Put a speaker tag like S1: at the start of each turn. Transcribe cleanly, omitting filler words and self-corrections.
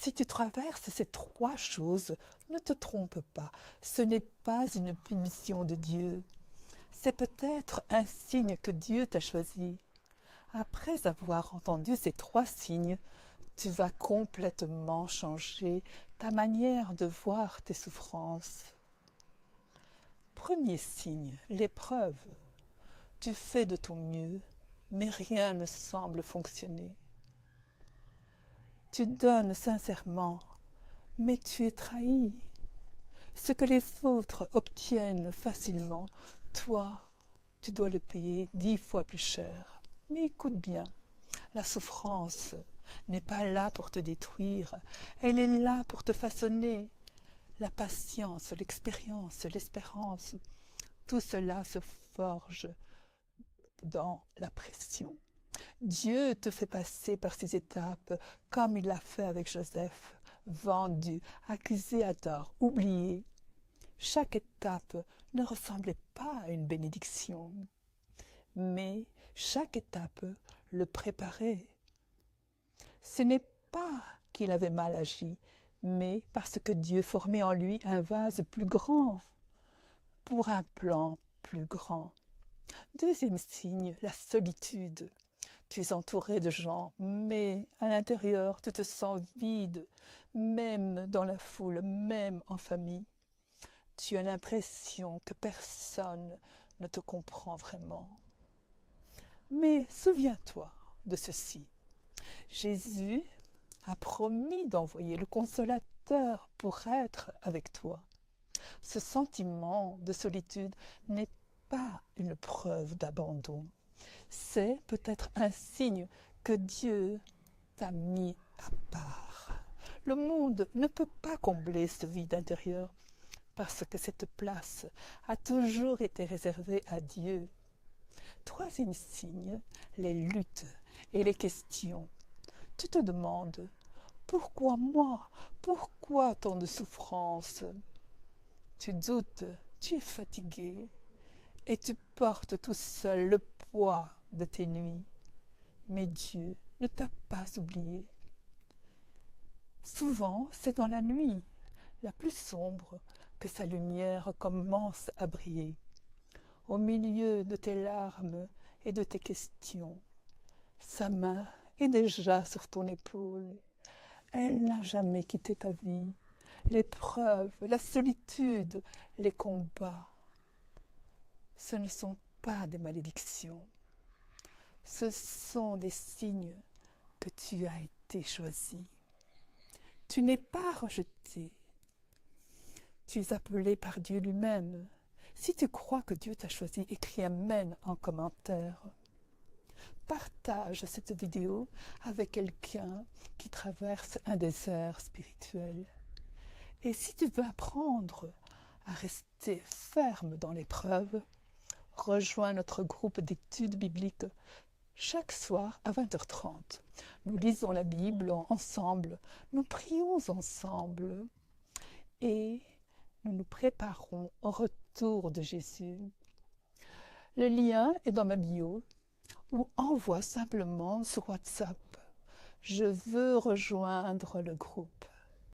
S1: Si tu traverses ces trois choses, ne te trompe pas, ce n'est pas une punition de Dieu. C'est peut-être un signe que Dieu t'a choisi. Après avoir entendu ces trois signes, tu vas complètement changer ta manière de voir tes souffrances. Premier signe, l'épreuve. Tu fais de ton mieux, mais rien ne semble fonctionner. Tu donnes sincèrement, mais tu es trahi. Ce que les autres obtiennent facilement, toi, tu dois le payer 10 fois plus cher. Mais écoute bien, la souffrance n'est pas là pour te détruire, elle est là pour te façonner. La patience, l'expérience, l'espérance, tout cela se forge dans la pression. Dieu te fait passer par ces étapes comme il l'a fait avec Joseph, vendu, accusé à tort, oublié. Chaque étape ne ressemblait pas à une bénédiction, mais chaque étape le préparait. Ce n'est pas qu'il avait mal agi, mais parce que Dieu formait en lui un vase plus grand, pour un plan plus grand. Deuxième signe, la solitude. Tu es entouré de gens, mais à l'intérieur, tu te sens vide, même dans la foule, même en famille. Tu as l'impression que personne ne te comprend vraiment. Mais souviens-toi de ceci. Jésus a promis d'envoyer le consolateur pour être avec toi. Ce sentiment de solitude n'est pas une preuve d'abandon. C'est peut-être un signe que Dieu t'a mis à part. Le monde ne peut pas combler ce vide intérieur parce que cette place a toujours été réservée à Dieu. Troisième signe, les luttes et les questions. Tu te demandes, pourquoi moi? Pourquoi tant de souffrance? Tu doutes, tu es fatigué et tu portes tout seul le poids de tes nuits. Mais Dieu ne t'a pas oublié. Souvent, c'est dans la nuit, la plus sombre, que sa lumière commence à briller. Au milieu de tes larmes et de tes questions, sa main est déjà sur ton épaule. Elle n'a jamais quitté ta vie. L'épreuve, la solitude, les combats, ce ne sont pas des malédictions. Ce sont des signes que tu as été choisi. Tu n'es pas rejeté. Tu es appelé par Dieu lui-même. Si tu crois que Dieu t'a choisi, écris Amen en commentaire. Partage cette vidéo avec quelqu'un qui traverse un désert spirituel. Et si tu veux apprendre à rester ferme dans l'épreuve, rejoins notre groupe d'études bibliques chaque soir à 20h30. Nous lisons la Bible ensemble, nous prions ensemble et nous nous préparons au retour de Jésus. Le lien est dans ma bio ou envoie simplement sur WhatsApp. Je veux rejoindre le groupe.